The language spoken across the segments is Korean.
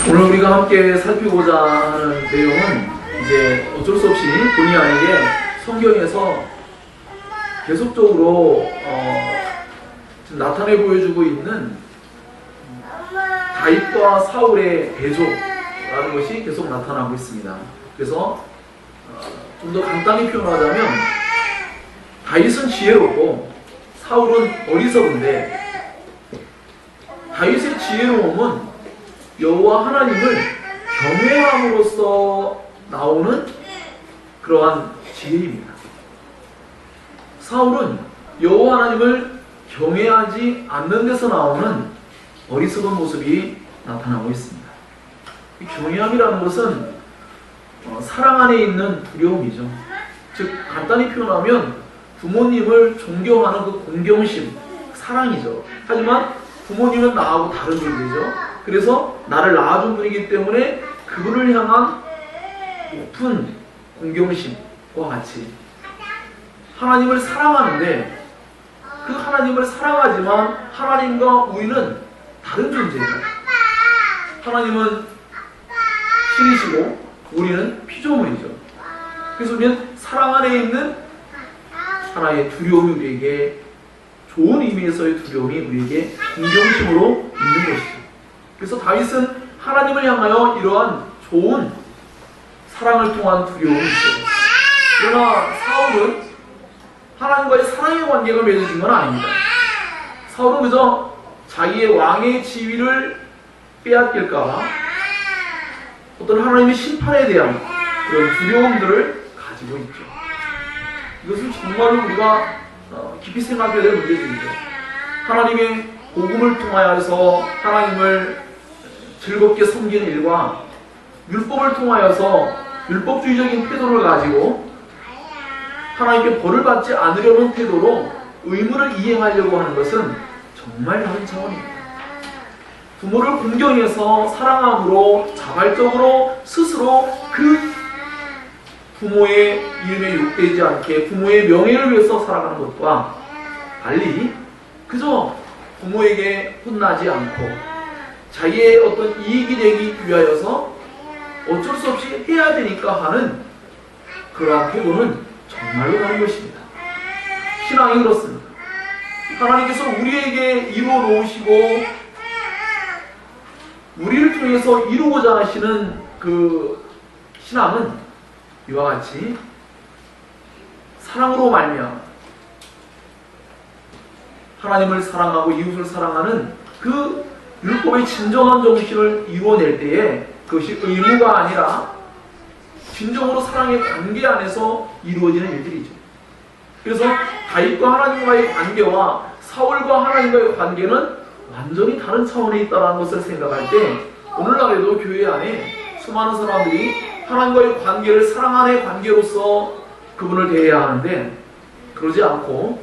오늘 우리가 함께 살피고자 하는 내용은 이제 어쩔 수 없이 본의 아니게 성경에서 계속적으로 지금 나타내 보여주고 있는 다윗과 사울의 대조라는 것이 계속 나타나고 있습니다. 그래서 좀 더 간단히 표현하자면 다윗은 지혜롭고 사울은 어리석은데 다윗의 지혜로움은 여호와 하나님을 경외함으로써 나오는 그러한 지혜입니다. 사울은 여호와 하나님을 경외하지 않는 데서 나오는 어리석은 모습이 나타나고 있습니다. 이 경외함이라는 것은 사랑 안에 있는 두려움이죠. 즉 간단히 표현하면 부모님을 존경하는 그 공경심, 사랑이죠. 하지만 부모님은 나하고 다른 존재죠. 그래서 나를 낳아준 분이기 때문에 그분을 향한 높은 공경심과 같이 하나님을 사랑하는데 그 하나님을 사랑하지만 하나님과 우리는 다른 존재예요. 하나님은 신이시고 우리는 피조물이죠. 그래서 우리는 사랑 안에 있는 하나의 두려움이 우리에게 좋은 의미에서의 두려움이 우리에게 공경심으로 있는 것이죠. 그래서 다윗은 하나님을 향하여 이러한 좋은 사랑을 통한 두려움이 있어요. 그러나 사울은 하나님과의 사랑의 관계가 맺어진 건 아닙니다. 사울은 그저 자기의 왕의 지위를 빼앗길까 어떤 하나님의 심판에 대한 그런 두려움들을 가지고 있죠. 이것은 정말로 우리가 깊이 생각해야 될 문제들이죠. 하나님의 복음을 통하여서 하나님을 즐겁게 섬기는 일과 율법을 통하여서 율법주의적인 태도를 가지고 하나님께 벌을 받지 않으려는 태도로 의무를 이행하려고 하는 것은 정말 다른 차원입니다. 부모를 공경해서 사랑함으로 자발적으로 스스로 그 부모의 이름에 욕되지 않게 부모의 명예를 위해서 살아가는 것과 달리 그저 부모에게 혼나지 않고 자기의 어떤 이익이 되기 위하여서 어쩔 수 없이 해야 되니까 하는 그러한 태도는 정말로 다른 것입니다. 신앙이 그렇습니다. 하나님께서 우리에게 이루어 놓으시고 우리를 통해서 이루고자 하시는 그 신앙은 이와 같이 사랑으로 말미암아 하나님을 사랑하고 이웃을 사랑하는 그 율법의 진정한 정신을 이루어낼 때에 그것이 의무가 아니라 진정으로 사랑의 관계 안에서 이루어지는 일들이죠. 그래서 다윗과 하나님과의 관계와 사울과 하나님과의 관계는 완전히 다른 차원에 있다는 것을 생각할 때 오늘날에도 교회 안에 수많은 사람들이 하나님과의 관계를 사랑 안의 관계로서 그분을 대해야 하는데 그러지 않고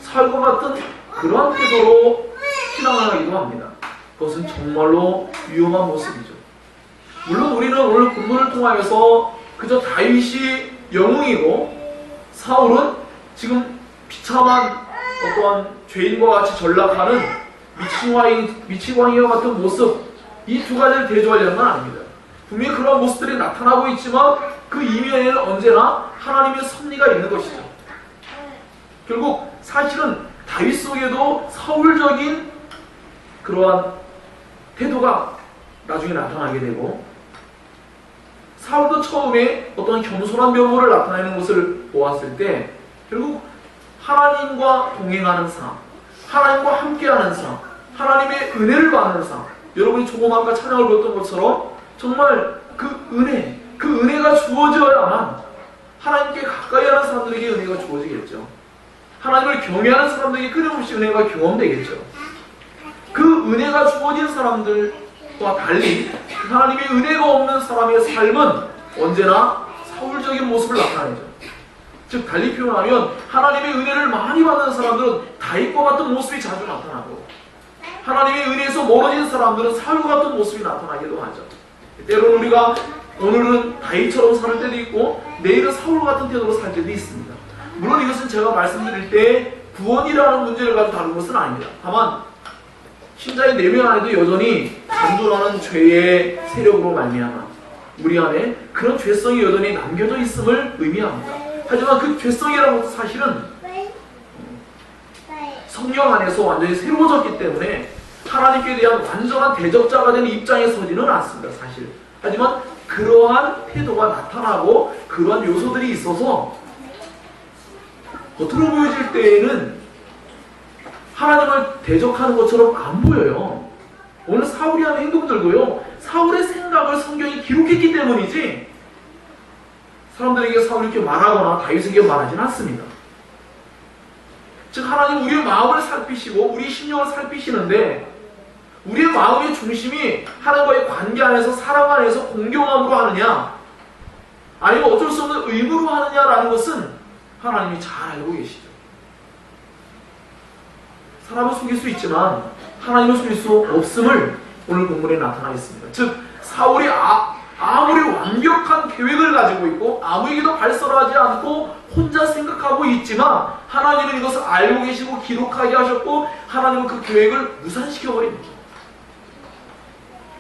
사울과 같은 그러한 태도로 신앙을 하기도 합니다. 그것은 정말로 위험한 모습이죠. 물론 우리는 오늘 본문을 통하여서 그저 다윗이 영웅이고 사울은 지금 비참한 어떠한 죄인과 같이 전락하는 미치광이와 같은 모습, 이 두 가지를 대조하려는 건 아닙니다. 분명히 그런 모습들이 나타나고 있지만 그 이면에는 언제나 하나님의 섭리가 있는 것이죠. 결국 사실은 다윗 속에도 사울적인 그러한 태도가 나중에 나타나게 되고 사울도 처음에 어떤 겸손한 면모를 나타내는 것을 보았을 때 결국 하나님과 동행하는 삶, 하나님과 함께하는 삶, 하나님의 은혜를 받는 삶, 여러분이 조금 아까 찬양을 배웠던 것처럼 정말 그 은혜가 주어져야만 하나님께 가까이 하는 사람들에게 은혜가 주어지겠죠. 하나님을 경외하는 사람들에게 끊임없이 은혜가 경험되겠죠. 그 은혜가 주어진 사람들과 달리 하나님의 은혜가 없는 사람의 삶은 언제나 사울적인 모습을 나타내죠. 즉 달리 표현하면 하나님의 은혜를 많이 받는 사람들은 다윗과 같은 모습이 자주 나타나고 하나님의 은혜에서 멀어진 사람들은 사울과 같은 모습이 나타나기도 하죠. 때로는 우리가 오늘은 다윗처럼 사는 때도 있고 내일은 사울 같은 태도로 살 때도 있습니다. 물론 이것은 제가 말씀드릴 때 구원이라는 문제를 가지고 다룬 것은 아닙니다. 다만 신자의 내면 안에도 여전히 잔존하는 죄의 세력으로 말미암아 우리 안에 그런 죄성이 여전히 남겨져 있음을 의미합니다. 하지만 그 죄성이라는 것도 사실은 성령 안에서 완전히 새로워졌기 때문에 하나님께 대한 완전한 대적자가 되는 입장에 서지는 않습니다. 사실. 하지만 그러한 태도가 나타나고 그러한 요소들이 있어서 겉으로 보여질 때에는 하나님을 대적하는 것처럼 안 보여요. 오늘 사울이 하는 행동들도요, 사울의 생각을 성경이 기록했기 때문이지 사람들에게 사울이 이렇게 말하거나 다윗에게 말하지는 않습니다. 즉 하나님 우리의 마음을 살피시고 우리 심령을 살피시는데 우리의 마음의 중심이 하나님과의 관계 안에서 사랑 안에서 공경함으로 하느냐 아니면 어쩔 수 없는 의무로 하느냐라는 것은 하나님이 잘 알고 계시죠. 사람을 속일 수 있지만 하나님을 속일 수 없음을 오늘 본문에 나타나 있습니다. 즉 사울이 아무리 완벽한 계획을 가지고 있고 아무에게도 발설하지 않고 혼자 생각하고 있지만 하나님은 이것을 알고 계시고 기록하게 하셨고 하나님은 그 계획을 무산시켜버립니다.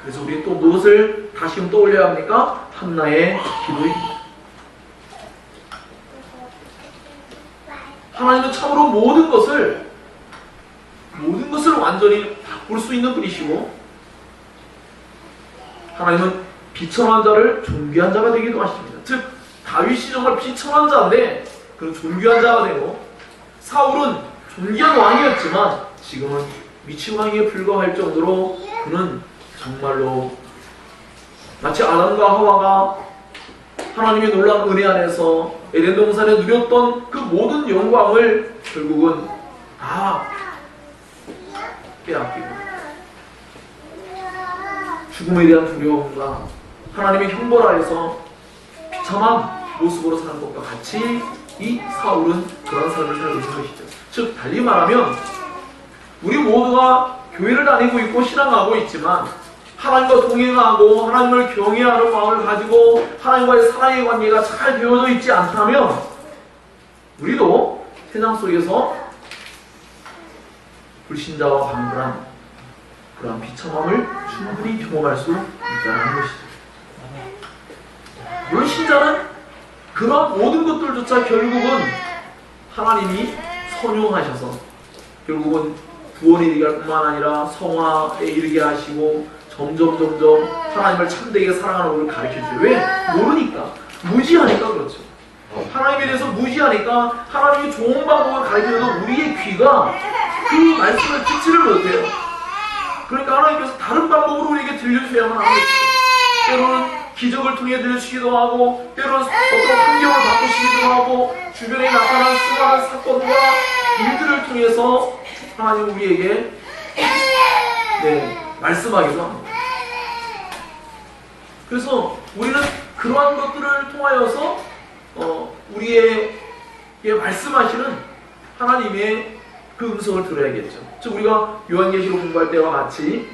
그래서 우리 또 무엇을 다시금 떠올려야 합니까? 한나의 기도입니다. 하나님은 참으로 모든 것을 완전히 바꿀 수 있는 분이시고 하나님은 비천한 자를 존귀한 자가 되기도 하십니다. 즉 다윗이 정말 비천한 자인데 그런 존귀한 자가 되고 사울은 존귀한 왕이었지만 지금은 미친 왕에 불과할 정도로 그는 정말로 마치 아담과 하와가 하나님의 놀라운 은혜 안에서 에덴 동산에 누렸던 그 모든 영광을 결국은 다 빼앗기고 죽음에 대한 두려움과 하나님의 형벌 아래서 비참한 모습으로 사는 것과 같이 이 사울은 그런 삶을 살고 있는 것이죠. 즉 달리 말하면 우리 모두가 교회를 다니고 있고 신앙하고 있지만 하나님과 동행하고 하나님을 경외하는 마음을 가지고 하나님과의 사랑의 관계가 잘 되어져 있지 않다면 우리도 세상 속에서 불신자와 방불한 그러한 비참함을 충분히 경험할 수 있다는 것이죠. 물론 신자는 그런 모든 것들조차 결국은 하나님이 선용하셔서 결국은 구원에 이르게 할 뿐만 아니라 성화에 이르게 하시고 점점 하나님을 참되게 사랑하는 것을 가르쳐줘요. 왜? 모르니까. 무지하니까 그렇죠. 하나님에 대해서 무지하니까 하나님이 좋은 방법을 가르쳐줘도 우리의 귀가 그 말씀을 듣지를 못해요. 그러니까 하나님께서 다른 방법으로 우리에게 들려주셔야만 하겠죠. 때로는 기적을 통해 들려주시기도 하고 때로는 어떤 환경을 바꾸시기도 하고 주변에 나타난 수많은 사건과 일들을 통해서 하나님 우리에게 말씀하기도 합니다. 그래서 우리는 그러한 것들을 통하여서 우리에게 말씀하시는 하나님의 그 음성을 들어야겠죠. 즉 우리가 요한계시록 공부할 때와 같이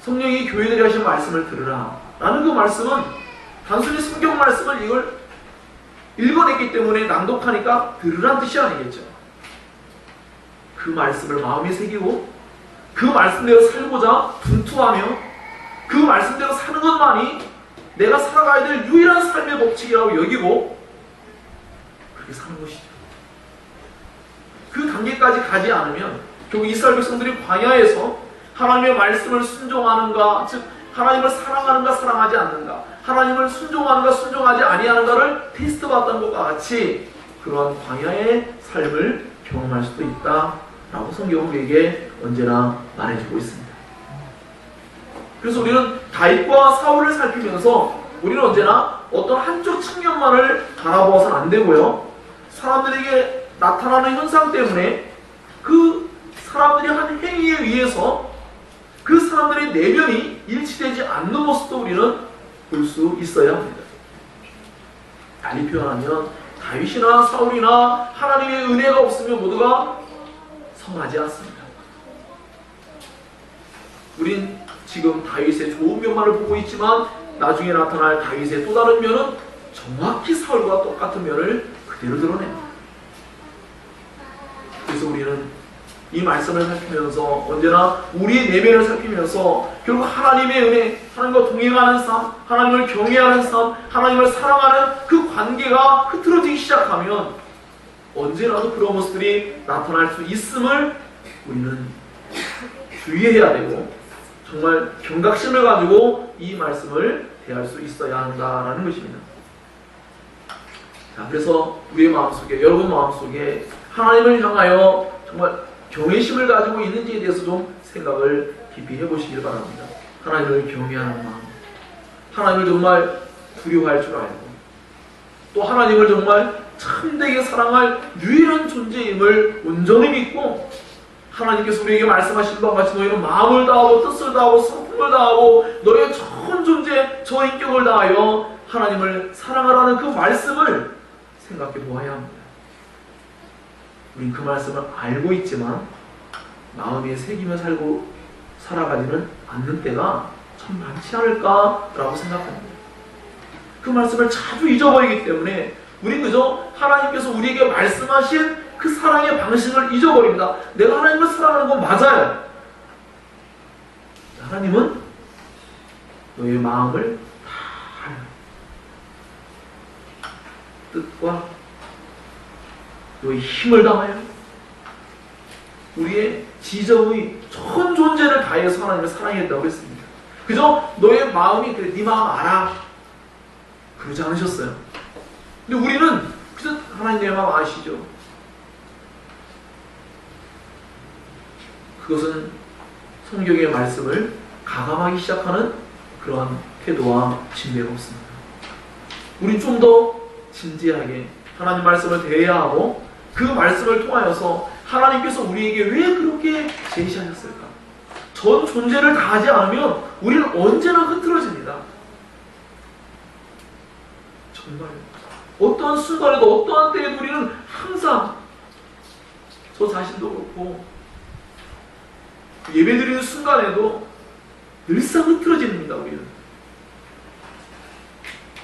성령이 교회들이 하신 말씀을 들으라 라는 그 말씀은 단순히 성경 말씀을 이걸 읽어냈기 때문에 낭독하니까 들으란 뜻이 아니겠죠. 그 말씀을 마음에 새기고 그 말씀대로 살고자 분투하며 그 말씀대로 사는 것만이 내가 살아가야 될 유일한 삶의 법칙이라고 여기고 그렇게 사는 것이죠. 그 단계까지 가지 않으면 결국 이스라엘 백성들이 광야에서 하나님의 말씀을 순종하는가, 즉 하나님을 사랑하는가 사랑하지 않는가, 하나님을 순종하는가 순종하지 아니하는가를 테스트 받던 것과 같이 그러한 광야의 삶을 경험할 수도 있다라고 성경은 우리에게 언제나 말해주고 있습니다. 그래서 우리는 다윗과 사울을 살피면서 우리는 언제나 어떤 한쪽 측면만을 바라보아서는 안 되고요. 사람들에게 나타나는 현상 때문에 그 사람들이 한 행위에 의해서 그 사람들의 내면이 일치되지 않는 모습도 우리는 볼 수 있어야 합니다. 달리 표현하면 다윗이나 사울이나 하나님의 은혜가 없으면 모두가 성하지 않습니다. 우린 지금 다윗의 좋은 면만을 보고 있지만 나중에 나타날 다윗의 또 다른 면은 정확히 사울과 똑같은 면을 그대로 드러냅니다. 그래서 우리는 이 말씀을 살피면서 언제나 우리의 내면을 살피면서 결국 하나님의 은혜, 하나님과 동행하는 삶, 하나님을 경외하는 삶, 하나님을 사랑하는 그 관계가 흐트러지기 시작하면 언제라도 그런 모습들이 나타날 수 있음을 우리는 주의해야 되고 정말 경각심을 가지고 이 말씀을 대할 수 있어야 한다라는 것입니다. 자, 그래서 우리의 마음속에, 여러분 마음속에 하나님을 향하여 정말 경외심을 가지고 있는지에 대해서 좀 생각을 깊이 해보시길 바랍니다. 하나님을 경외하는 마음, 하나님을 정말 두려워할 줄 알고 또 하나님을 정말 참되게 사랑할 유일한 존재임을 온전히 믿고 하나님께서 우리에게 말씀하신 바와 같이 너희는 마음을 다하고 뜻을 다하고 성품을 다하고 너희의 전 존재, 저 인격을 다하여 하나님을 사랑하라는 그 말씀을 생각해 보아야 합니다. 우린 그 말씀을 알고 있지만 마음에 새기며 살아가지는 않는 때가 참 많지 않을까라고 생각합니다. 그 말씀을 자주 잊어버리기 때문에 우린 그저 하나님께서 우리에게 말씀하신 그 사랑의 방식을 잊어버립니다. 내가 하나님을 사랑하는 건 맞아요. 하나님은 너의 마음을 다 알아요. 뜻과 너의 힘을 다하여 우리의 지정의 전 존재를 다해서 하나님을 사랑했다고 했습니다. 그저 너의 마음이 그래, 네 마음 알아. 그러지 않으셨어요. 근데 우리는 그저 하나님 내 마음 아시죠. 그것은 성경의 말씀을 가감하기 시작하는 그러한 태도와 진배가 없습니다. 우리 좀 더 진지하게 하나님 말씀을 대해야 하고 그 말씀을 통하여서 하나님께서 우리에게 왜 그렇게 제시하셨을까? 전 존재를 다하지 않으면 우리는 언제나 흐트러집니다. 정말 어떠한 순간에도 어떠한 때에도 우리는 항상 저 자신도 그렇고 예배드리는 순간에도 늘상 흐트러집니다.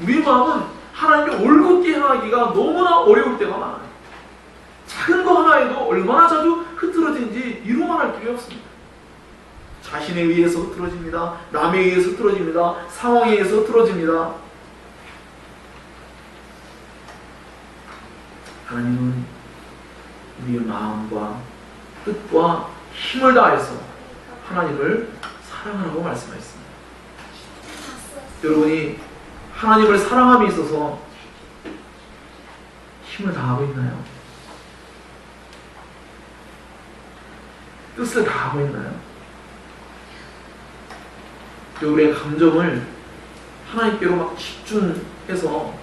우리의 마음은 하나님께 올곧게 행하기가 너무나 어려울 때가 많아요. 작은 거 하나에도 얼마나 자주 흐트러진지 이루만할 길이 없습니다. 자신에 의해서 흐트러집니다. 남에 의해서 흐트러집니다. 상황에 의해서 흐트러집니다. 하나님은 우리의 마음과 뜻과 힘을 다해서 하나님을 사랑하라고 말씀하셨습니다. 여러분이 하나님을 사랑함에 있어서 힘을 다하고 있나요? 뜻을 다하고 있나요? 여러분의 감정을 하나님께로 막 집중해서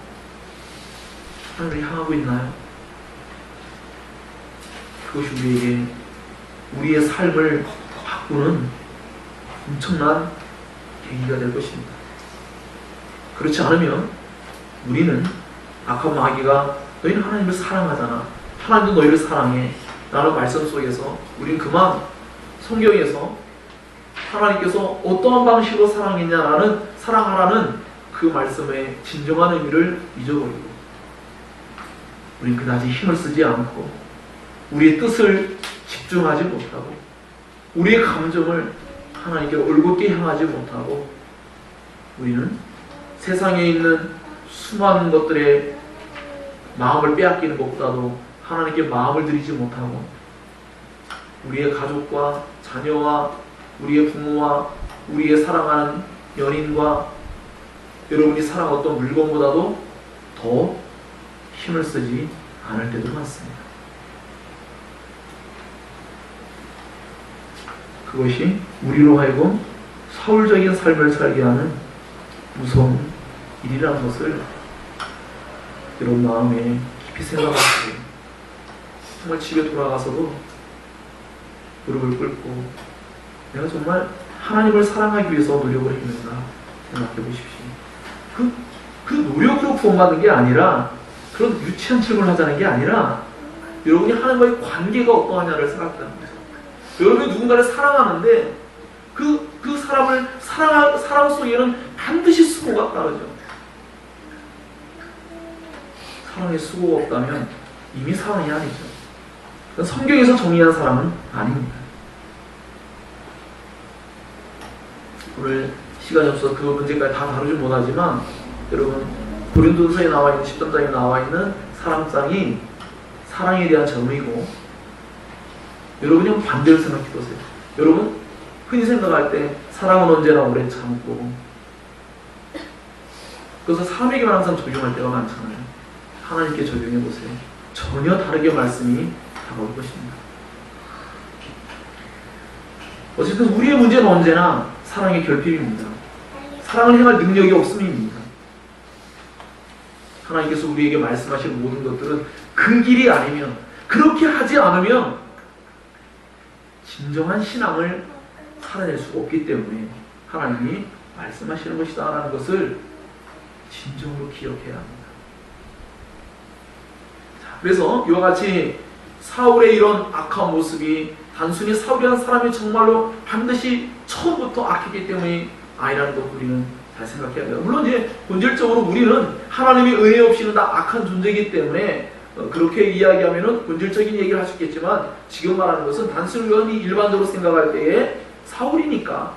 하나님을 향하고 있나요? 그것이 우리에게 우리의 삶을 바꾸는 엄청난 계기가 될 것입니다. 그렇지 않으면 우리는 악한 마귀가 너희는 하나님을 사랑하잖아. 하나님도 너희를 사랑해. 라는 말씀 속에서 우리는 그만 성경에서 하나님께서 어떠한 방식으로 사랑하라는 그 말씀의 진정한 의미를 잊어버리고 우리는 그다지 힘을 쓰지 않고 우리의 뜻을 집중하지 못하고 우리의 감정을 하나님께 올곧게 향하지 못하고 우리는 세상에 있는 수많은 것들의 마음을 빼앗기는 것보다도 하나님께 마음을 드리지 못하고 우리의 가족과 자녀와 우리의 부모와 우리의 사랑하는 연인과 여러분이 사랑하는 어떤 물건보다도 더 힘을 쓰지 않을 때도 많습니다. 그것이 우리로 하여금 서울적인 삶을 살게 하는 무서운 일이라는 것을 여러분 마음에 깊이 생각하시고 정말 집에 돌아가서도 무릎을 꿇고 내가 정말 하나님을 사랑하기 위해서 노력을 했는가 생각해 보십시오. 그 노력으로 구원받는 게 아니라 그런 유치한 질문을 하자는 게 아니라 여러분이 하나님과의 관계가 어떠하냐를 생각하는 거죠. 여러분이 누군가를 사랑하는데 그 사람을 사랑 속에는 반드시 수고가 따르죠. 사랑에 수고가 없다면 이미 사랑이 아니죠. 성경에서 정의한 사람은 아닙니다. 오늘 시간이 없어서 그 문제까지 다 다루지 못하지만 여러분 고린도서에 나와 있는 13장에 나와 있는 사랑장이 사랑에 대한 정의고 여러분이 반대로 생각해 보세요. 여러분 흔히 생각할 때 사랑은 언제나 오래 참고 그래서 사람에게만 항상 적용할 때가 많잖아요. 하나님께 적용해 보세요. 전혀 다르게 말씀이 다가올 것입니다. 어쨌든 우리의 문제는 언제나 사랑의 결핍입니다. 사랑을 행할 능력이 없음입니다. 하나님께서 우리에게 말씀하시는 모든 것들은 그 길이 아니면, 그렇게 하지 않으면 진정한 신앙을 살아낼 수가 없기 때문에 하나님이 말씀하시는 것이다 라는 것을 진정으로 기억해야 합니다. 자, 그래서 이와 같이 사울의 이런 악한 모습이 단순히 사울이라는 사람이 정말로 반드시 처음부터 악했기 때문에 아니라는 것 우리는 잘 생각해야 돼요. 물론 이제 본질적으로 우리는 하나님의 은혜 없이는 다 악한 존재이기 때문에 그렇게 이야기하면은 본질적인 얘기를 할 수 있겠지만 지금 말하는 것은 단순히 일반적으로 생각할 때에 사울이니까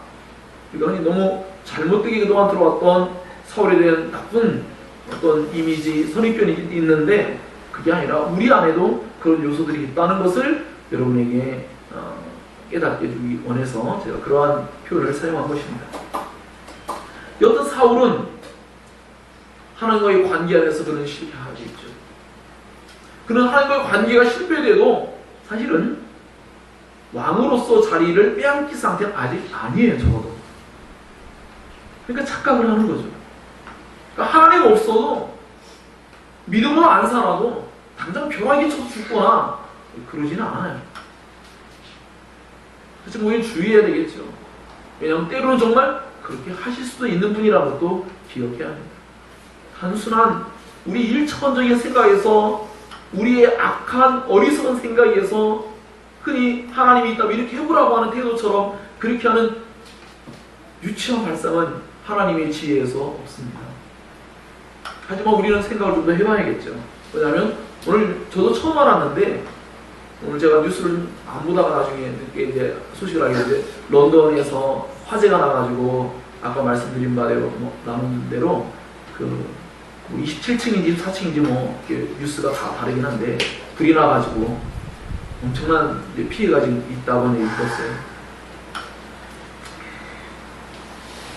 이거는 너무 잘못되게 그동안 들어왔던 사울에 대한 나쁜 어떤 이미지, 선입견이 있는데 그게 아니라 우리 안에도 그런 요소들이 있다는 것을 여러분에게 깨닫게 해주기 원해서 제가 그러한 표현을 사용한 것입니다. 여튼 사울은 하나님과의 관계 안에서 그는 실패하겠죠. 그는 하나님과의 관계가 실패돼도 사실은 왕으로서 자리를 빼앗긴 상태는 아직 아니에요. 적어도. 그러니까 착각을 하는 거죠. 그러니까 하나님 없어도 믿음으로 안 살아도 당장 벼락이 쳐서 죽거나 그러지는 않아요. 그래서 우리는 주의해야 되겠죠. 왜냐하면 때로는 정말 그렇게 하실 수도 있는 분이라는 것도 기억해야 합니다. 단순한 우리 1차원적인 생각에서 우리의 악한 어리석은 생각에서 흔히 하나님이 있다면 이렇게 해보라고 하는 태도처럼 그렇게 하는 유치한 발상은 하나님의 지혜에서 없습니다. 하지만 우리는 생각을 좀 더 해봐야겠죠. 왜냐하면 오늘 저도 처음 알았는데 오늘 제가 뉴스를 안 보다가 나중에 늦게 이제 소식을 알게 이제 런던에서 화재가 나가지고 아까 말씀드린 바대로 나눈 대로 그 27층인지 24층인지 뭐 뉴스가 다 다르긴 한데 불이 나가지고 엄청난 피해가 지금 있다고 얘기 들었어요.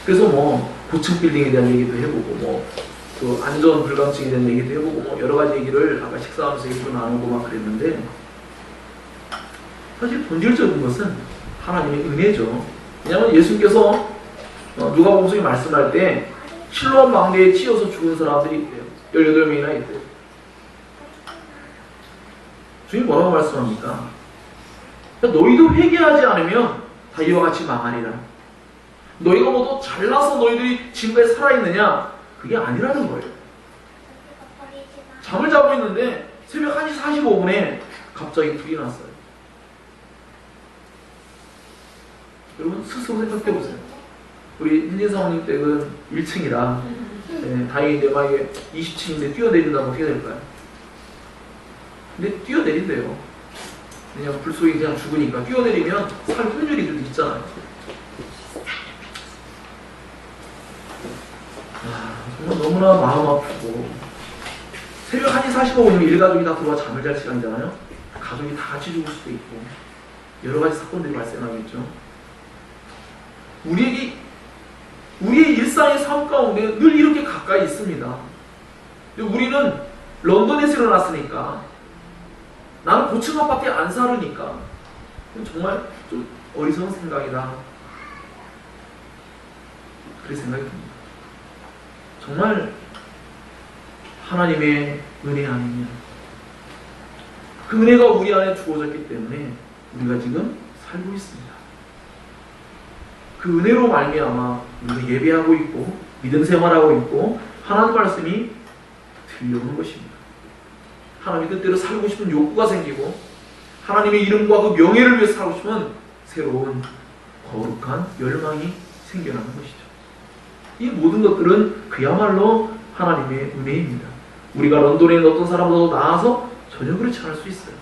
그래서 뭐 고층 빌딩에 대한 얘기도 해보고 뭐 그 안전 불감증에 대한 얘기도 해보고 뭐 여러 가지 얘기를 아까 식사하면서 얘기도 나누고 막 그랬는데 사실 본질적인 것은 하나님의 은혜죠. 왜냐하면 예수님께서 누가복음서에 말씀할 때 실로암 망대에 치여서 죽은 사람들이 있대요. 18명이나 있대요. 주님 뭐라고 말씀합니까? 너희도 회개하지 않으면 다 이와 같이 망하리라. 너희가 뭐 더 잘나서 너희들이 지금까지 살아있느냐? 그게 아니라는 거예요. 잠을 자고 있는데 새벽 1시 45분에 갑자기 불이 났어요. 여러분 스스로 생각해 보세요. 우리 인진 사모님 댁은 1층이라 네, 다행히 이제 만약에 20층인데 뛰어내린다면 어떻게 될까요? 근데 뛰어내린대요. 그냥 불 속에 그냥 죽으니까 뛰어내리면 살 확률이 좀 있잖아요. 정말 너무나 마음 아프고 새벽 1시 45분이면 일가족이 다 들어와 잠을 잘 시간이잖아요. 가족이 다 같이 죽을 수도 있고 여러 가지 사건들이 발생하겠죠. 우리의 일상의 삶 가운데 늘 이렇게 가까이 있습니다. 우리는 런던에서 일어났으니까 나는 고층 아파트에 안 살으니까 정말 좀 어리석은 생각이다. 그렇게 생각이 듭니다. 정말 하나님의 은혜 아니냐. 그 은혜가 우리 안에 주어졌기 때문에 우리가 지금 살고 있습니다. 그 은혜로 말미암아 우리가 예배하고 있고 믿음 생활하고 있고 하나님 말씀이 들려오는 것입니다. 하나님의 뜻대로 살고 싶은 욕구가 생기고 하나님의 이름과 그 명예를 위해서 살고 싶은 새로운 거룩한 열망이 생겨나는 것이죠. 이 모든 것들은 그야말로 하나님의 은혜입니다. 우리가 런던에 있는 어떤 사람보다 나아서 전혀 그렇지 않을 수 있어요.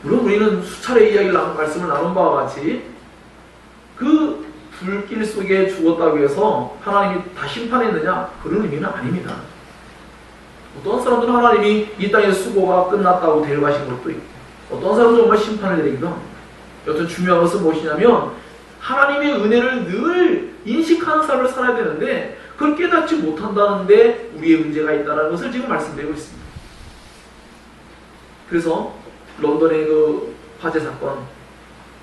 물론 우리는 수차례 말씀을 나눈 바와 같이 그 불길 속에 죽었다고 해서 하나님이 다 심판했느냐? 그런 의미는 아닙니다. 어떤 사람들은 하나님이 이 땅의 수고가 끝났다고 데려가신 것도 있고, 어떤 사람은 정말 심판을 내리기도 합니다. 여튼 중요한 것은 무엇이냐면 하나님의 은혜를 늘 인식하는 삶을 살아야 되는데 그걸 깨닫지 못한다는데 우리의 문제가 있다는 것을 지금 말씀드리고 있습니다. 그래서 런던의 그 화재 사건,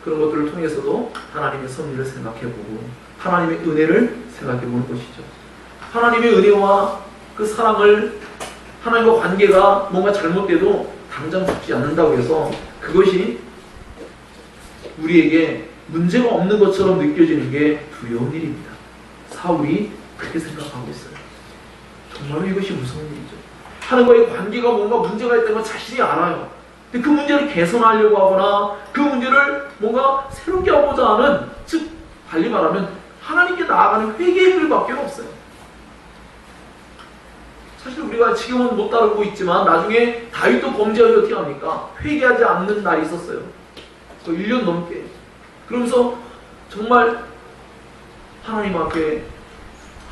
그런 것들을 통해서도 하나님의 섭리를 생각해보고 하나님의 은혜를 생각해보는 것이죠. 하나님의 은혜와 그 사랑을, 하나님과 관계가 뭔가 잘못돼도 당장 죽지 않는다고 해서 그것이 우리에게 문제가 없는 것처럼 느껴지는 게 두려운 일입니다. 사울이 그렇게 생각하고 있어요. 정말로 이것이 무서운 일이죠. 하나님과의 관계가 뭔가 문제가 있다는 걸 자신이 알아요. 근데 그 문제를 개선하려고 하거나 그 문제를 뭔가 새롭게 하고자 하는, 즉 달리 말하면 하나님께 나아가는 회개의 길밖에 없어요. 사실 우리가 지금은 못 다루고 있지만 나중에 다윗도 범죄하기 어떻게 합니까? 회개하지 않는 날이 있었어요. 1년 넘게. 그러면서 정말 하나님 앞에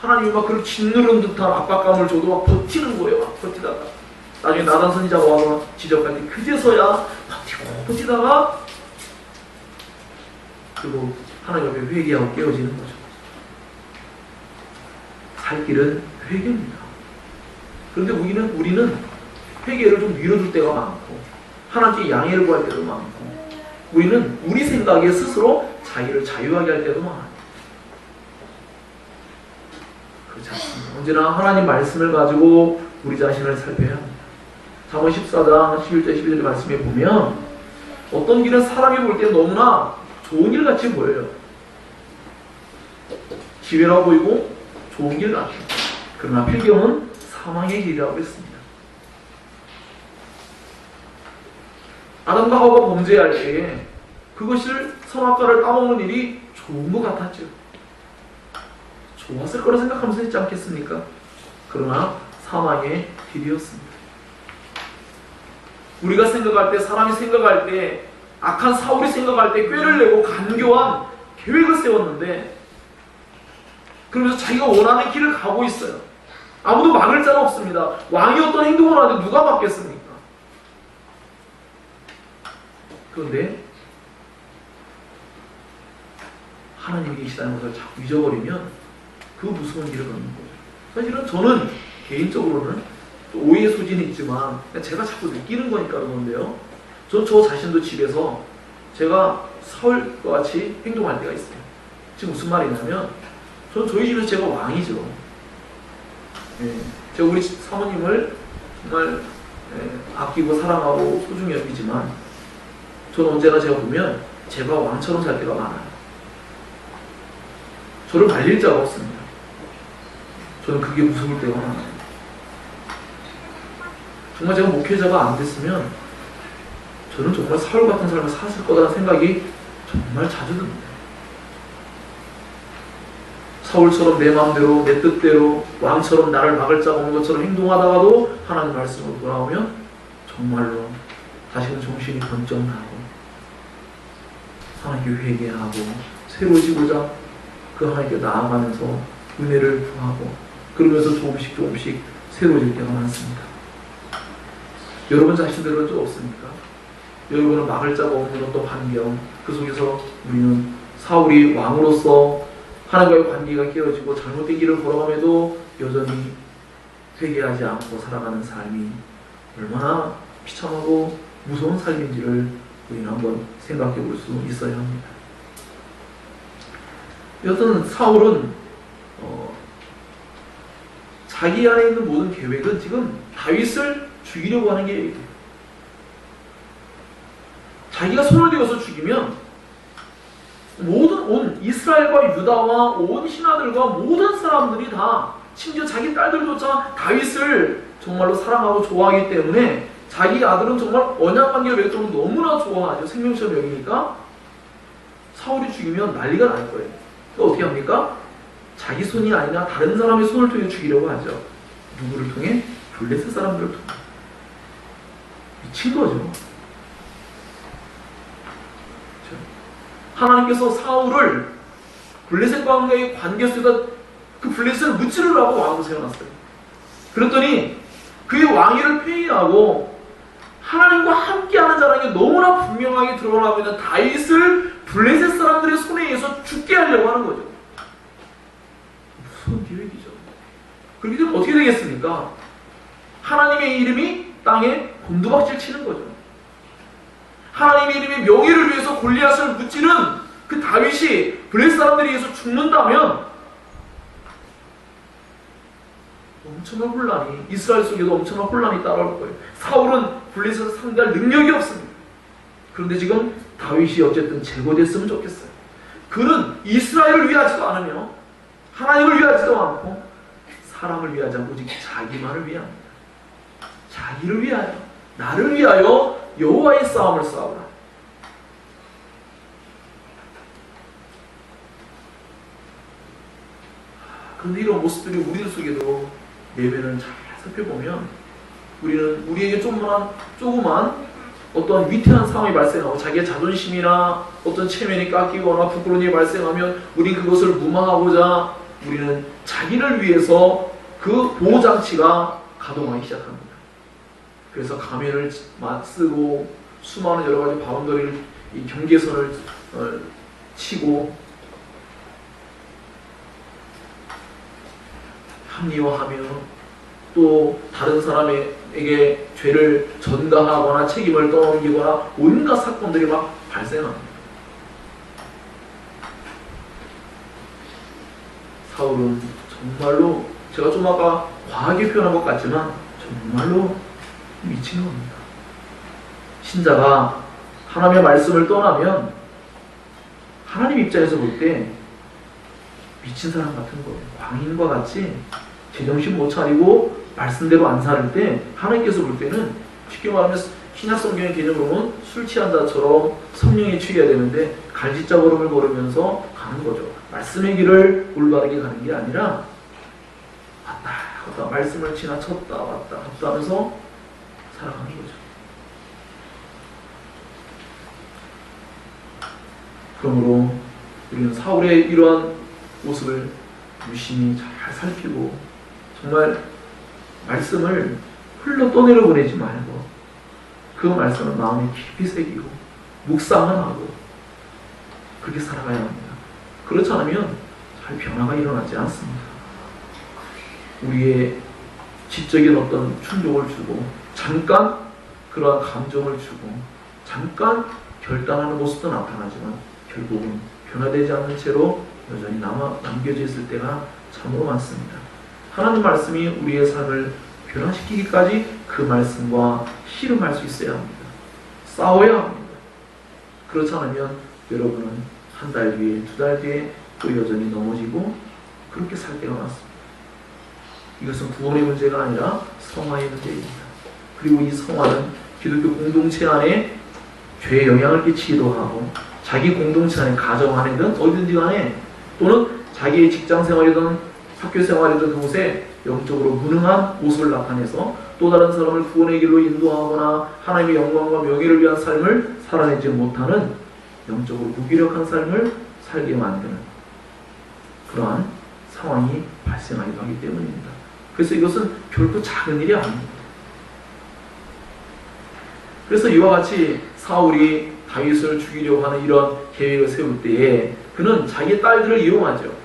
하나님이 막 그를 짓누른 듯한 압박감을 줘도 막 버티는 거예요. 막 버티다가 나중에 나단 선지자가 와서 지적할 때 그제서야 버티다가 그리고 하나님 앞에 회개하고 깨어지는 거죠. 살 길은 회개입니다. 그런데 우리는 회개를 좀 미뤄둘 때가 많고 하나님께 양해를 구할 때도 많고 우리는 우리 생각에 스스로 자기를 자유하게 할 때도 많아요. 그렇지 않습니다. 언제나 하나님 말씀을 가지고 우리 자신을 살펴야 합니다. 잠언 14장 11절 12절 말씀에 보면 어떤 길은 사람이 볼 때 너무나 좋은 길 같이 보여요. 기회라 보이고 좋은 길 같아요. 그러나 필경은 사망의 길이라고 했습니다. 아담과 하와가 범죄할 때에 그것을 선악과를 따먹는 일이 좋은 것 같았죠. 좋았을 거라 생각하면서 했지 않겠습니까? 그러나 사망의 길이었습니다. 우리가 생각할 때, 사람이 생각할 때, 악한 사울이 생각할 때 꾀를 내고 간교한 계획을 세웠는데 그러면서 자기가 원하는 길을 가고 있어요. 아무도 막을 자는 없습니다. 왕이 어떤 행동을 하는데 누가 막겠습니까? 그런데 하나님이 계시다는 것을 자꾸 잊어버리면 그 무서운 길을 걷는 거예요. 사실은 저는 개인적으로는 오해의 소진이 있지만 제가 자꾸 느끼는 거니까 그러는데요. 저 자신도 집에서 제가 사울과 같이 행동할 때가 있어요. 지금 무슨 말이냐면 저는 저희 집에서 제가 왕이죠. 제가 우리 사모님을 정말 아끼고 사랑하고 소중히 여기지만 저는 언제나 제가 보면 제가 왕처럼 살 때가 많아요. 저를 말릴 자가 없습니다. 저는 그게 무서울 때가 많아요. 정말 제가 목회자가 안 됐으면 저는 정말 사울 같은 삶을 살았을 거라는 생각이 정말 자주 듭니다. 사울처럼 내 마음대로 내 뜻대로 왕처럼 나를 막을 자가 없는 것처럼 행동하다가도 하나님 말씀으로 돌아오면 정말로 다시는 정신이 번쩍 나고 하나님께 회개하고 새로워지고자 그 하나님께 나아가면서 은혜를 구하고 그러면서 조금씩 새로워질 때가 많습니다. 여러분 자신들은 좀 없습니까? 여러분은 막을 자가 없는 어떤 환경, 그 속에서 우리는 사울이 왕으로서 하나님과의 관계가 깨어지고 잘못된 길을 걸어감에도 여전히 회개하지 않고 살아가는 삶이 얼마나 비참하고 무서운 삶인지를 우리는 한번 생각해 볼 수 있어야 합니다. 여튼 사울은 자기 안에 있는 모든 계획은 지금 다윗을 죽이려고 하는 계획이에요. 자기가 손을 대어서 죽이면 모든 온 이스라엘과 유다와 온 신하들과 모든 사람들이 다 심지어 자기 딸들조차 다윗을 정말로 사랑하고 좋아하기 때문에 자기 아들은 정말 언약관계를 맺도록 너무나 좋아하죠. 생명처럼 여기니까 사울이 죽이면 난리가 날 거예요. 그러니까 어떻게 합니까? 자기 손이 아니라 다른 사람의 손을 통해 죽이려고 하죠. 누구를 통해? 블레셋 사람들을 통해. 미친 거죠. 하나님께서 사울을 블레셋과의 관계 속에서 그 블레셋을 무찌르라고 왕으로 세워놨어요. 그랬더니 그의 왕위를 폐위하고 하나님과 함께하는 자라는 게 너무나 분명하게 드러나고 있는 다윗을 블레셋 사람들의 손에 의해서 죽게 하려고 하는 거죠. 무서운 계획이죠. 그렇게 되면 어떻게 되겠습니까? 하나님의 이름이 땅에 곤두박질 치는 거죠. 하나님의 이름의 명예를 위해서 골리앗을 무찌른 그 다윗이 블레셋 사람들에 의해서 죽는다면 엄청난 혼란이, 이스라엘 속에도 엄청난 혼란이 따라올 거예요. 사울은 블레셋을 상대할 능력이 없습니다. 그런데 지금 다윗이 어쨌든 제거됐으면 좋겠어요. 그는 이스라엘을 위하지도 않으며 하나님을 위하지도 않고 사람을 위하지 않고 오직 자기만을 위합니다. 자기를 위하여, 나를 위하여 여호와의 싸움을 싸우라. 그런데 이런 모습들이 우리들 속에도 내면을 잘 살펴보면 우리는 우리에게 조그만 어떤 위태한 상황이 발생하고 자기의 자존심이나 어떤 체면이 깎이거나 부끄러운 일이 발생하면 우리는 그것을 무마하고자 우리는 자기를 위해서 그 보호장치가 가동하기 시작합니다. 그래서 가면을 쓰고 수많은 여러 가지 바운더리를, 이 경계선을 치고 합리화하며 또 다른 사람에게 죄를 전가하거나 책임을 떠넘기거나 온갖 사건들이 막 발생합니다. 사울은 정말로 제가 좀 아까 과하게 표현한 것 같지만 정말로 미친 겁니다. 신자가 하나님의 말씀을 떠나면 하나님 입장에서 볼 때 미친 사람 같은 거예요. 광인과 같이 제정신 못 차리고 말씀대로 안 살을 때 하나님께서 볼 때는 쉽게 말하면 신약 성경의 개념으로는 술 취한 자처럼 성령에 취해야 되는데 갈짓자 걸음을 걸으면서 가는 거죠. 말씀의 길을 올바르게 가는 게 아니라 왔다 갔다 말씀을 지나쳤다 왔다 갔다 하면서 살아가는 거죠. 그러므로 우리는 사울의 이러한 모습을 유심히 잘 살피고 정말 말씀을 흘러 떠내려 보내지 말고 그 말씀을 마음에 깊이 새기고 묵상을 하고 그렇게 살아가야 합니다. 그렇지 않으면 잘 변화가 일어나지 않습니다. 우리의 지적인 어떤 충족을 주고 잠깐 그러한 감정을 주고 잠깐 결단하는 모습도 나타나지만 결국은 변화되지 않는 채로 여전히 남겨져 있을 때가 참으로 많습니다. 하나님 말씀이 우리의 삶을 변화시키기까지 그 말씀과 씨름할 수 있어야 합니다. 싸워야 합니다. 그렇지 않으면 여러분은 한 달 뒤에, 두 달 뒤에 또 여전히 넘어지고 그렇게 살 때가 많습니다. 이것은 구원의 문제가 아니라 성화의 문제입니다. 그리고 이 성화는 기독교 공동체 안에 죄에 영향을 끼치기도 하고 자기 공동체 안에, 가정 안에든 어디든지 간에 또는 자기의 직장 생활이든 학교 생활이든 그곳에 영적으로 무능한 모습을 나타내서 또 다른 사람을 구원의 길로 인도하거나 하나님의 영광과 명예를 위한 삶을 살아내지 못하는 영적으로 무기력한 삶을 살게 만드는 그러한 상황이 발생하기도 하기 때문입니다. 그래서 이것은 결코 작은 일이 아닙니다. 그래서 이와 같이 사울이 다윗을 죽이려고 하는 이런 계획을 세울 때에 그는 자기 딸들을 이용하죠.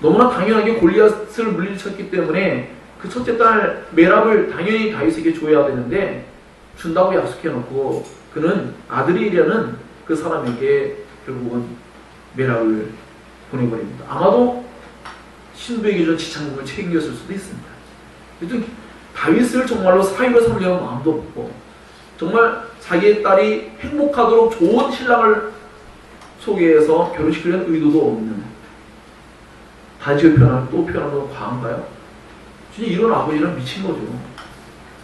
너무나 당연하게 골리앗을 물리쳤기 때문에 그 첫째 딸 메랍을 당연히 다윗에게 줘야 되는데 준다고 약속해놓고 그는 아들이라는 그 사람에게 결국은 메랍을 보내버립니다. 아마도 신부에게 준 지창금을 책임졌을 수도 있습니다. 다윗을 정말로 사위로 삼려는 마음도 없고 정말 자기의 딸이 행복하도록 좋은 신랑을 소개해서 결혼시키려는 의도도 없는 단지 또 표현하는 건 과한가요? 진짜 이런 아버지는 미친 거죠.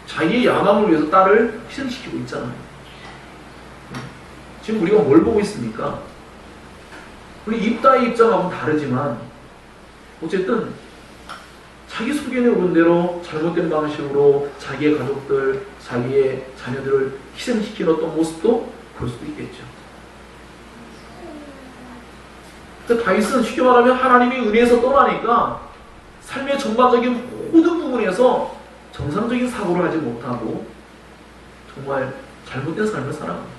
자기의 야망을 위해서 딸을 희생시키고 있잖아요. 지금 우리가 뭘 보고 있습니까? 우리 입다의 입장하고는 다르지만 어쨌든 자기 소견에 오른 대로 잘못된 방식으로 자기의 가족들, 자기의 자녀들을 희생시키는 어떤 모습도 그럴 수도 있겠죠. 그러니까 다윗은 쉽게 말하면 하나님의 은혜에서 떠나니까 삶의 전반적인 모든 부분에서 정상적인 사고를 하지 못하고 정말 잘못된 삶을 살아갑니다.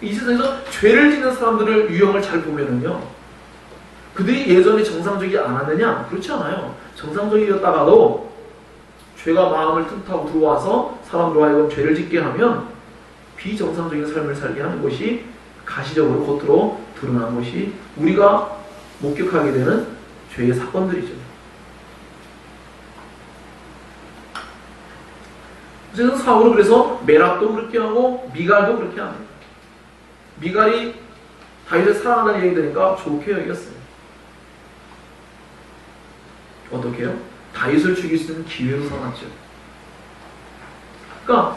이 세상에서 죄를 짓는 사람들을 유형을 잘 보면은요, 그들이 예전에 정상적이지 않았느냐? 그렇지 않아요. 정상적이었다가도 죄가 마음을 틈타고 들어와서 사람으로 하여금 죄를 짓게 하면 비정상적인 삶을 살게 하는 것이 가시적으로 겉으로 드러난 것이 우리가 목격하게 되는 죄의 사건들이죠. 어쨌든 사울은 그래서 메락도 그렇게 하고 미갈도 그렇게 합니다. 미갈이 다윗을 사랑한다는 얘기 들으니까 좋게 여겼어요. 어떻게 해요? 다윗을 죽일 수 있는 기회로 삼았죠. 그러니까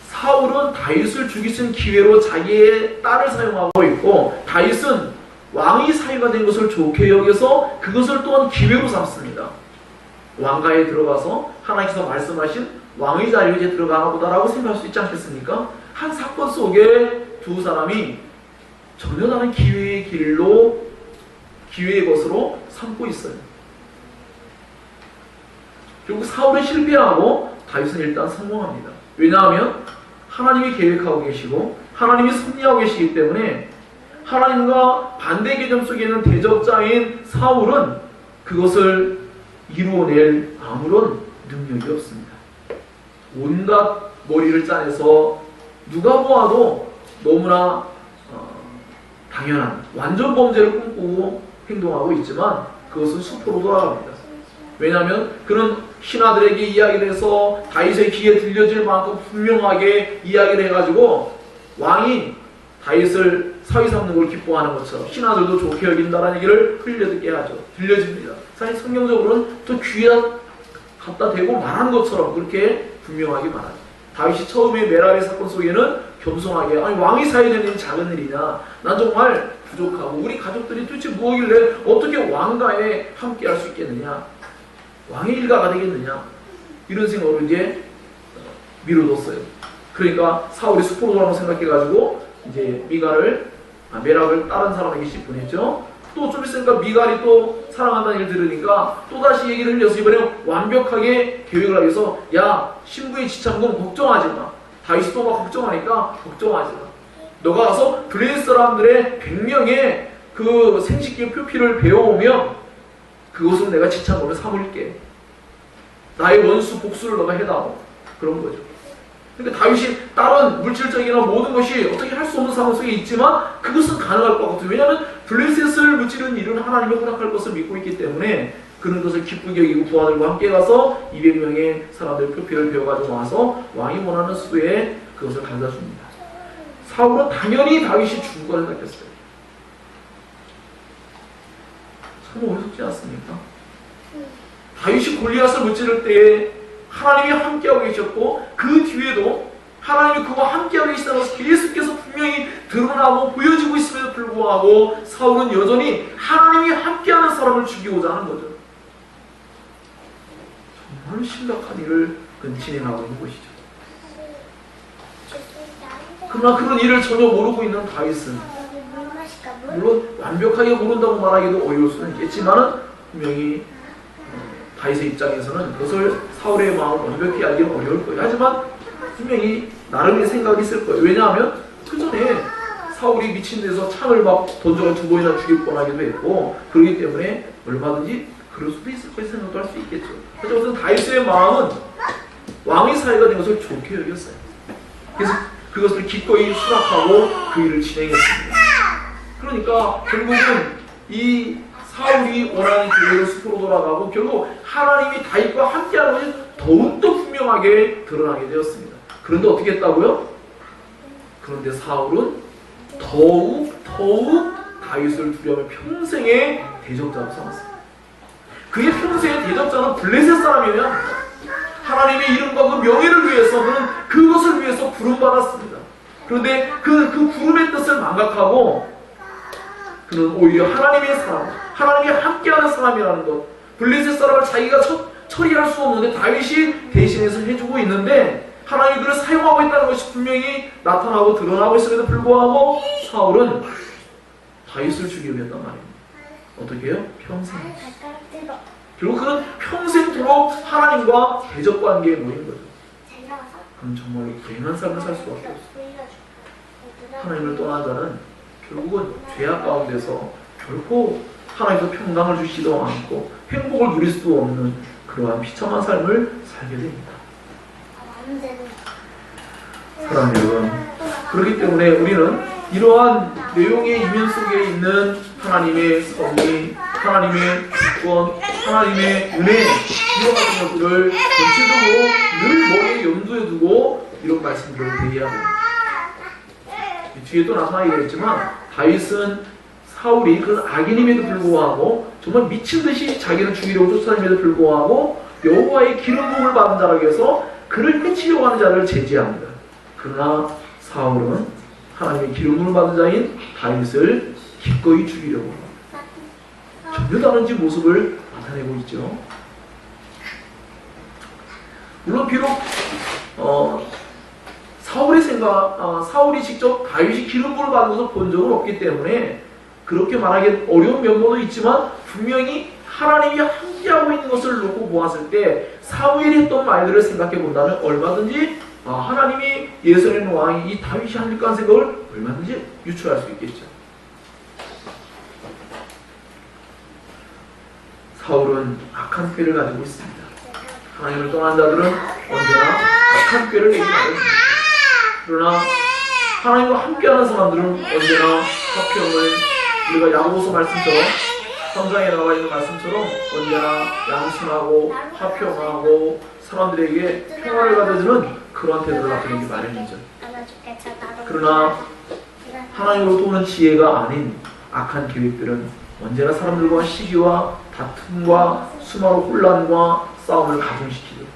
사울은 다윗을 죽일 수 있는 기회로 자기의 딸을 사용하고 있고, 다윗은 왕이 사위가 된 것을 좋게 여겨서 그것을 또한 기회로 삼습니다. 왕가에 들어가서 하나님께서 말씀하신 왕의 자리에 이제 들어가나 보다라고 생각할 수 있지 않겠습니까? 한 사건 속에 두 사람이 전혀 다른 기회의 길로, 기회의 것으로 삼고 있어요. 결국 사울은 실패하고 다윗은 일단 성공합니다. 왜냐하면 하나님이 계획하고 계시고 하나님이 섭리하고 계시기 때문에 하나님과 반대 개념 속에 있는 대적자인 사울은 그것을 이루어낼 아무런 능력이 없습니다. 온갖 머리를 짜내서 누가 보아도 너무나 당연한 완전 범죄를 꿈꾸고 행동하고 있지만 그것은 수포로 돌아갑니다. 왜냐하면 그는 신하들에게 이야기를 해서 다윗의 귀에 들려질 만큼 분명하게 이야기를 해가지고 왕이 다윗을 사위 삼는 걸 기뻐하는 것처럼 신하들도 좋게 여긴다라는 얘기를 흘려듣게 하죠. 들려집니다. 사실 성경적으로는 또 귀에 갖다 대고 말한 것처럼 그렇게 분명하게 말하죠. 다윗이 처음에 메라리 사건 속에는 겸손하게, 아니 왕이 사야 되는 일이 작은 일이냐, 난 정말 부족하고 우리 가족들이 도대체 뭐길래 어떻게 왕가에 함께 할 수 있겠느냐, 왕의 일가가 되겠느냐, 이런 생각으로 이제 미뤄뒀어요. 그러니까 사울이 수포로 돌아오고 생각해가지고 이제 메락을 다른 사람에게 보냈죠. 또 좀 있으니까 미갈이 또 사랑한다는 얘기를 들으니까 또다시 얘기를 흘려서 이번에 완벽하게 계획을 하기 위해서, 야, 신부의 지참금 걱정하지 마. 다윗이 또 막 걱정하니까 걱정하지 마. 너가 가서 블레셋 사람들의 100명의 그 생식기 표피를 배워오면 그것으로 내가 지참금을 삼을게. 나의 원수 복수를 너가 해다오. 그런 거죠. 그러니까 다윗이 다른 물질적이나 모든 것이 어떻게 할 수 없는 상황 속에 있지만 그것은 가능할 것 같아요. 왜냐하면 블레셋을 무찌르는 일은 하나님이 허락할 것을 믿고 있기 때문에 그는 그것을 기쁘게 여기고 부하들과 함께 가서 200명의 사람들 표피를 배워가지고 와서 왕이 원하는 수에 그것을 가져다 줍니다. 사울은 당연히 다윗이 죽은 걸 생각했어요. 참 어이없지 않습니까? 다윗이 골리앗을 무찌를 때에 하나님이 함께하고 계셨고 그 뒤에도 하나님이 그와 함께하고 계시다는 것을 계속해서 분명히 드러나고 보여지고 있음에도 불구하고 사울은 여전히 하나님이 함께하는 사람을 죽이고자 하는 거죠. 정말 심각한 일을 진행하고 있는 것이죠. 그러나 그런 일을 전혀 모르고 있는 다윗은, 물론 완벽하게 모른다고 말하기도 어려울 수는 있겠지만 분명히 다윗의 입장에서는 그것을 사울의 마음을 완벽히 알기는 어려울 거예요. 하지만 분명히 나름의 생각이 있을 거예요. 왜냐하면 그 전에 사울이 미친 데서 창을 막 던져가 2번이나 죽일 뻔하기도 했고 그렇기 때문에 얼마든지 그럴 수도 있을 거라고 생각도 할 수 있겠죠. 하지만 다윗의 마음은 왕의 사위가 된 것을 좋게 여겼어요. 그래서 그것을 기꺼이 수락하고 그 일을 진행했습니다. 그러니까 결국은 이 사울이 원하는 계획을 수포로 돌아가고 결국 하나님이 다윗과 함께하는 것이 더욱더 분명하게 드러나게 되었습니다. 그런데 어떻게 했다고요? 그런데 사울은 더욱 다윗을 두려워하며 평생의 대적자로 삼았습니다. 그의 평생의 대적자는 블레셋 사람이면 하나님의 이름과 그 명예를 위해서 그는 그것을 위해서 부름받았습니다. 그런데 그 부름의 뜻을 망각하고 그는 오히려 하나님의 사람, 하나님이 함께하는 사람이라는 것, 블레셋 사람을 자기가 처리할 수 없는데 다윗이 대신해서 해주고 있는데 하나님이 그를 사용하고 있다는 것이 분명히 나타나고 드러나고 있음에도 불구하고 사울은 다윗을 죽이려 했단 말입니다. 어떻게 해요? 평생. 결국 그는 평생도록 하나님과 대적관계에 놓인 거죠. 그럼 정말 불행한 삶을 살 수밖에 없어요. 하나님을 떠난 자는 결국은 죄악 가운데서 결코 하나님께서 평강을 주시지도 않고 행복을 누릴 수도 없는 그러한 비참한 삶을 살게 됩니다. 사랑하는 여러분, 그렇기 때문에 우리는 이러한 내용의 이면 속에 있는 하나님의 섭리, 하나님의 주권, 하나님의 은혜, 이런 같은 것들을 전체적으로 늘 머리에 염두에 두고 이런 말씀들을 대해야 합니다. 뒤에 또 나타나겠지만 다윗은 사울이 그 악인임에도 불구하고 정말 미친 듯이 자기를 죽이려고 쫓아다님에도 불구하고 여호와의 기름 부음을 받은 자라고 해서 그를 해치려고 하는 자를 제지합니다. 그러나 사울은 하나님의 기름 부음을 받은 자인 다윗을 기꺼이 죽이려고 합니다. 전혀 다른 모습을 나타내고 있죠. 물론 비록 사울이 직접 다윗이 기름 부음을 받은 것을 본 적은 없기 때문에 그렇게 말하기 어려운 면모도 있지만 분명히 하나님이 함께하고 있는 것을 놓고 보았을 때 사무엘이 했던 말들을 생각해 본다면 얼마든지 하나님이 예수의 왕이 이 다윗이 합니까 하는 생각을 얼마든지 유추할 수 있겠죠. 사울은 악한 꾀를 가지고 있습니다. 하나님을 떠난 자들은 언제나 악한 꾀를 내기 마련입니다. 그러나 하나님과 함께하는 사람들은 언제나 화평을, 우리가 야고보서 말씀처럼 3장에 나와 있는 말씀처럼 언제나 양심하고 화평하고 사람들에게 평화를 가져주는 그런 태도를 나타내기 마련이죠. 그러나 하나님으로부터 오는 지혜가 아닌 악한 계획들은 언제나 사람들과 시기와 다툼과 수많은 혼란과 싸움을 가중시키죠.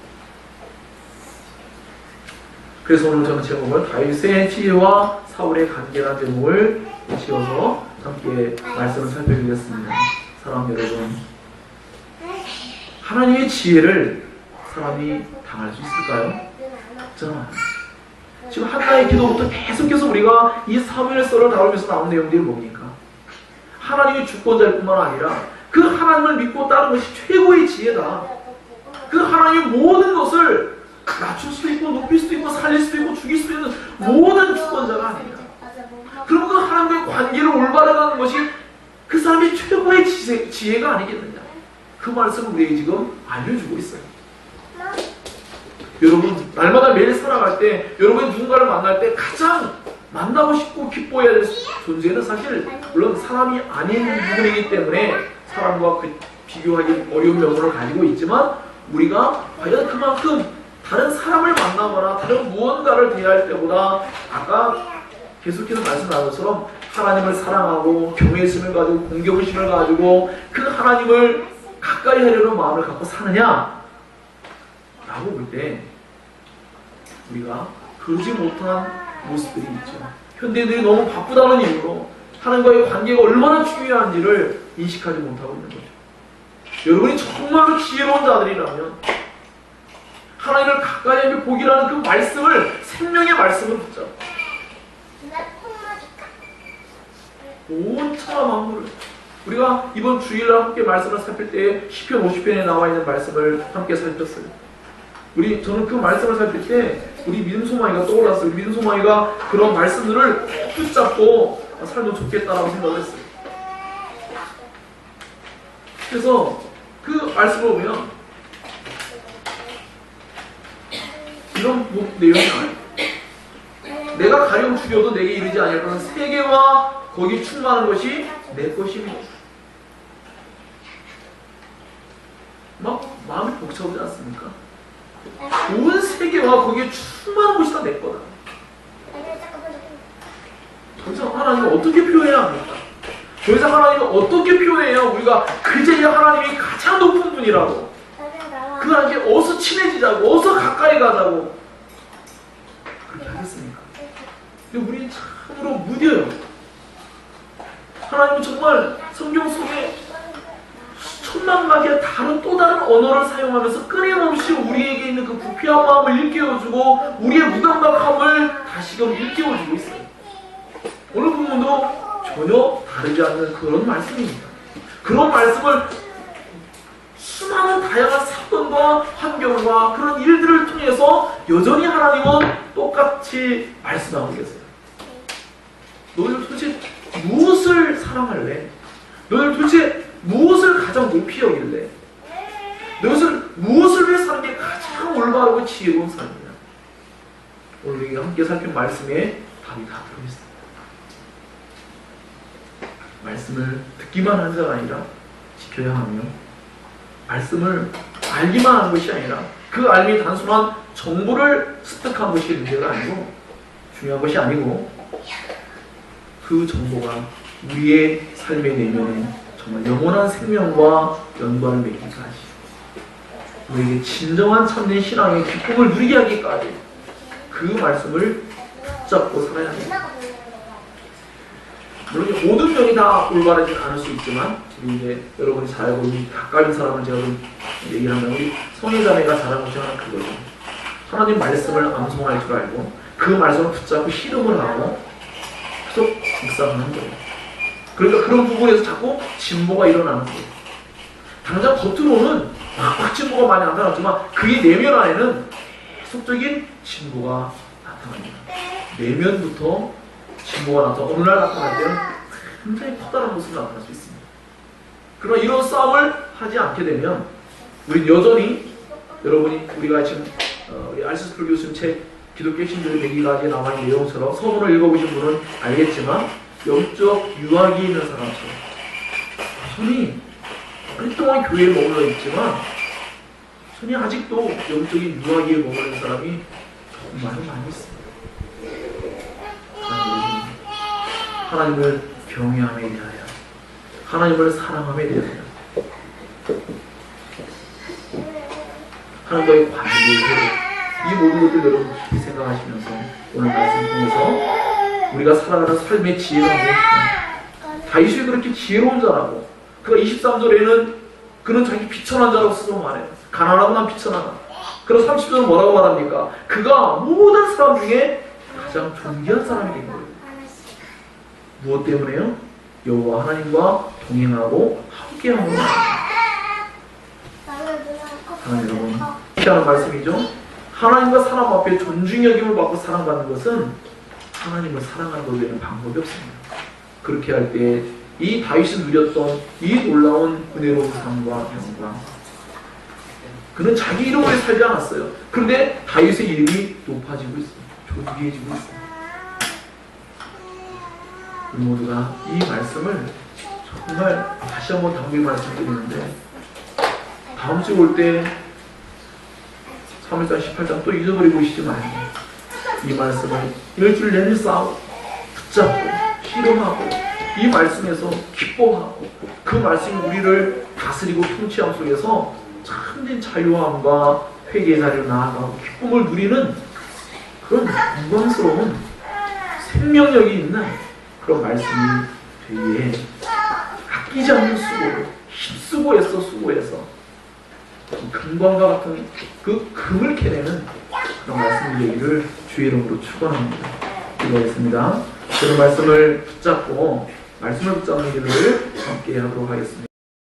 그래서 오늘 저는 제목을 다윗의 지혜와 사울의 관계라는 제목을 지어서 함께 말씀을 살펴보겠습니다. 사랑하는 여러분, 하나님의 지혜를 사람이 당할 수 있을까요? 없잖아요. 지금 한나의 기도부터 계속해서 우리가 이 사무엘서를 다루면서 나온 내용들이 뭡니까? 하나님의 주권자일 뿐만 아니라 그 하나님을 믿고 따르는 것이 최고의 지혜다. 그 하나님의 모든 것을 낮출 수도 있고 높일 수도 있고 살릴 수도 있고 죽일 수도 있는 모든 주권자가 아니라, 그럼 그 하나님과의 관계를 올바르게 하는 것이 그 사람의 최고의 지혜가 아니겠느냐. 그 말씀을 우리에게 지금 알려주고 있어요. 여러분, 날마다 매일 살아갈 때, 여러분이 누군가를 만날 때 가장 만나고 싶고 기뻐해야 될 존재는 사실 물론 사람이 아닌 부분이기 때문에 사람과 비교하기 어려운 면모를 가지고 있지만, 우리가 과연 그만큼 다른 사람을 만나거나 다른 무언가를 대할 때보다 아까 계속해서 말씀하신 것처럼 하나님을 사랑하고 경외심을 가지고 공경심을 가지고 그 하나님을 가까이 하려는 마음을 갖고 사느냐 라고 볼 때 우리가 그러지 못한 모습들이 있죠. 현대인들이 너무 바쁘다는 이유로 하나님과의 관계가 얼마나 중요한지를 인식하지 못하고 있는 거죠. 여러분이 정말로 지혜로운 자들이라면 하나님을 가까이 하며 복이라는 그 말씀을, 생명의 말씀을 붙잡고 온 천하 만물을, 우리가 이번 주일날 함께 말씀을 살필 때 시편 50편에 나와 있는 말씀을 함께 살폈어요. 저는 그 말씀을 살필 때 우리 믿음 소망이가 떠올랐어요. 우리 믿음 소망이가 그런 말씀들을 붙잡고 살면 좋겠다라고 생각을 했어요. 그래서 그 말씀을 보면 이런 내용이 나와요. 내가 가령 죽여도 내게 이르지 아니할 것은 세계와 거기 충만한 것이 내 것이며. 막 마음이 벅차오지 않습니까? 온 세계와 거기에 충만한 것이 다 내 거다. 더 이상 하나님을 어떻게 표현해야 합니까? 더 이상 하나님을 어떻게 표현해야 우리가 그제야 하나님이 가장 높은 분이라고, 그 하나님께 어서 친해지자고, 어서 가까이 가자고 그렇게 하겠습니까? 근데 우리는 참으로 무뎌요. 하나님은 정말 성경 속에 천만 가지의 또 다른 언어를 사용하면서 끊임없이 우리에게 있는 그 부패한 마음을 일깨워주고 우리의 무감각함을 다시금 일깨워주고 있어요. 오늘 부분도 전혀 다르지 않는 그런 말씀입니다. 그런 말씀을 수많은 다양한 사건과 환경과 그런 일들을 통해서 여전히 하나님은 똑같이 말씀하고 계세요. 너희들 도대체 무엇을 사랑할래? 너희들 도대체 무엇을 가장 높이 여길래? 너희들 무엇을 위해 사는 게 가장 올바르고 지혜로운 삶이냐? 오늘 우리가 함께 살핀 말씀에 답이 다 들어있습니다. 말씀을 듣기만 하는 자가 아니라 지켜야 하며, 말씀을 알기만 하는 것이 아니라 그 알미 단순한 정보를 습득한 것이 문제가 아니고, 중요한 것이 아니고, 그 정보가 우리의 삶의 내면에 정말 영원한 생명과 연관을 맺기까지, 우리에게 진정한 참된 신앙의 기쁨을 누리게 하기까지 그 말씀을 붙잡고 살아야 합니다. 물론 모든 면이 다 올바르진 않을 수 있지만, 우리 이제 여러분이 잘 알고 있는 가까운 사람은 제가 좀 얘기를 하면 우리 성애자매가 잘하는 것이 하나 그거죠. 하나님 말씀을 암송할 줄 알고 그 말씀을 붙잡고 실험을 하고 계속 묵상하는 거예요. 그러니까 그런 부분에서 자꾸 진보가 일어나는 거예요. 당장 겉으로는 막 진보가 많이 나타났지만 그의 내면 안에는 계속적인 진보가 나타납니다. 내면부터 진보가 나타나 어느 날 나타날 때는 굉장히 커다란 모습이 나타날 수 있습니다. 그러나 이런 싸움을 하지 않게 되면 우리 여전히 여러분이 우리가 지금 우리 알스 스쿨 교수님 책 기독교 신조의 매기가지에 나와 있는 내용처럼 서문을 읽어보신 분은 알겠지만 영적 유학이 있는 사람처럼 손이 오랫동안 교회에 머물러 있지만 손이 아직도 영적인 유학에 머무는 사람이 정말 많이 있습니다. 하나님을 경외함에 대하여, 하나님을 사랑함에 대하여, 하나님과의 관계에 이 모든 것들 여러분 깊이 생각하시면서 오늘 말씀 통해서 우리가 살아가는 삶의 지혜가 무엇이냐. 다윗이 그렇게 지혜로운 자라고, 그가 23절에는 그는 자기 비천한 자라고 스스로 말해요. 가난하고 난 비천하다. 그럼 30절은 뭐라고 말합니까? 그가 모든 사람 중에 가장 존귀한 사람이 된 거예요. 무엇 때문에요? 여호와 하나님과 동행하고 함께함으로. 하나님 여러분, 피하는 말씀이죠. 하나님과 사람 앞에 존중 여김을 받고 사랑받는 것은 하나님을 사랑하는 것 외에는 방법이 없습니다. 그렇게 할 때 이 다윗이 누렸던 이 놀라운 은혜로운 삶과 영광, 그는 자기 이름으로 살지 않았어요. 그런데 다윗의 이름이 높아지고 있습니다. 존귀해지고 있습니다. 우리 모두가 이 말씀을 정말 다시 한번 당부의 말씀드리는데, 다음 주에 올 때 3일장 18장 또 잊어버리고 계시지 말고 이 말씀을 일주일 내내 싸우고 붙잡고 실험하고 이 말씀에서 기뻐하고 그 말씀이 우리를 다스리고 통치함 속에서 참된 자유함과 회개의 자리로 나아가고 기쁨을 누리는 그런 영광스러운 생명력이 있는 그런 말씀이 되기에 아끼지 않는 수고로 힘쓰고 애써 수고해서 금광과 같은 그 금을 캐내는 그런 말씀을 되기를 주의 이름으로 축원합니다. 기도하겠습니다. 그런 말씀을 붙잡고 말씀을 붙잡는 길을 함께 하도록 하겠습니다.